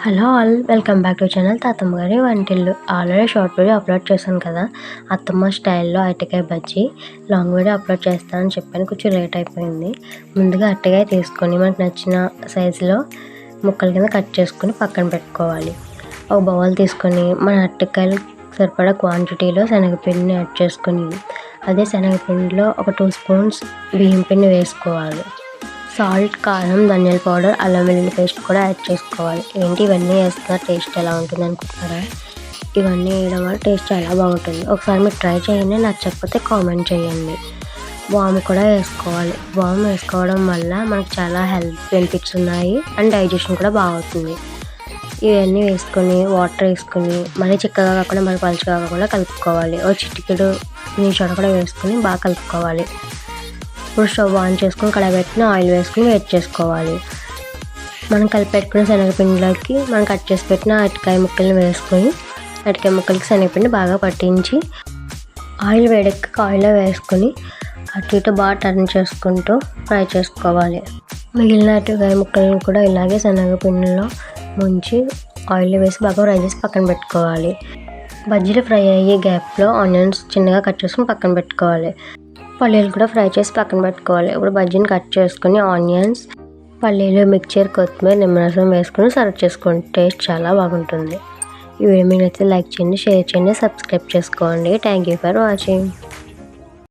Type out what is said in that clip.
Hello all, welcome back to channel తాతమ్మ గారి వంటిల్లు. ఆల్రెడీ షార్ట్ వీడియో అప్లోడ్ చేశాను కదా, అత్తమ్మ స్టైల్లో అరటికాయ బజ్జీ. లాంగ్ వీడియో అప్లోడ్ చేస్తానని చెప్పాను, కొంచెం లేట్ అయిపోయింది. ముందుగా అరటికాయ తీసుకొని మనకు నచ్చిన సైజులో ముక్కల కింద కట్ చేసుకొని పక్కన పెట్టుకోవాలి. ఒక బౌల్ తీసుకొని మన అరటికాయలు సరిపడా క్వాంటిటీలో శనగపిండిని యాడ్ చేసుకొని, అదే శనగపిండిలో ఒక 2 స్పూన్స్ బియ్యం పిండి వేసుకోవాలి. సాల్ట్, కారం, ధనియాల పౌడర్, అల్లం వెల్లుల్లి పేస్ట్ కూడా యాడ్ చేసుకోవాలి. ఏంటి ఇవన్నీ వేస్తున్నా టేస్ట్ ఎలా ఉంటుంది అనుకుంటున్నారా? ఇవన్నీ వేయడం వల్ల టేస్ట్ చాలా బాగుంటుంది. ఒకసారి మీరు ట్రై చేయండి, నచ్చకపోతే కామెంట్ చేయండి. వాము కూడా వేసుకోవాలి. వాము వేసుకోవడం వల్ల మనకు చాలా హెల్త్ బెనిఫిట్స్ ఉన్నాయి అండ్ డైజెషన్ కూడా బాగుంటుంది. ఇవన్నీ వేసుకొని వాటర్ వేసుకొని మరీ చిక్కగా కాకుండా మరీ పలుచగా కాకుండా కలుపుకోవాలి. ఒక చిటికెడు నీళ్ళు కూడా వేసుకొని బాగా కలుపుకోవాలి. ఇప్పుడు స్టవ్ ఆన్ చేసుకొని కడాయి పెట్టుకుని ఆయిల్ వేసుకుని వేడి చేసుకోవాలి. మనం కలిపి పెట్టుకున్న శనగపిండిలోకి మనం కట్ చేసి పెట్టిన అరటికాయ ముక్కల్ని వేసుకొని అరటికాయ ముక్కలకి శనగపిండి బాగా పట్టించి ఆయిల్ వేడెక్కి ఆయిల్లో వేసుకొని అటు ఇటు బాగా టర్న్ చేసుకుంటూ ఫ్రై చేసుకోవాలి. మిగిలిన అరటికాయ ముక్కలను కూడా ఇలాగే శనగపిండిలో ముంచి ఆయిల్లో వేసి బాగా ఫ్రై చేసి పక్కన పెట్టుకోవాలి. బజ్జీలు ఫ్రై అయ్యే గ్యాప్లో ఆనియన్స్ చిన్నగా కట్ చేసుకుని పక్కన పెట్టుకోవాలి. పల్లీలు కూడా ఫ్రై చేసి పక్కన పెట్టుకోవాలి. ఇప్పుడు బజ్జీని కట్ చేసుకుని ఆనియన్స్, పల్లీలు, మిక్చర్, కొత్తిమీర, నిమ్మరసం వేసుకొని సర్వ్ చేసుకోండి. టేస్ట్ చాలా బాగుంటుంది. ఈ వీడియో మీకు నచ్చితే లైక్ చేయండి, షేర్ చేయండి, సబ్స్క్రైబ్ చేసుకోండి. Thank you for watching.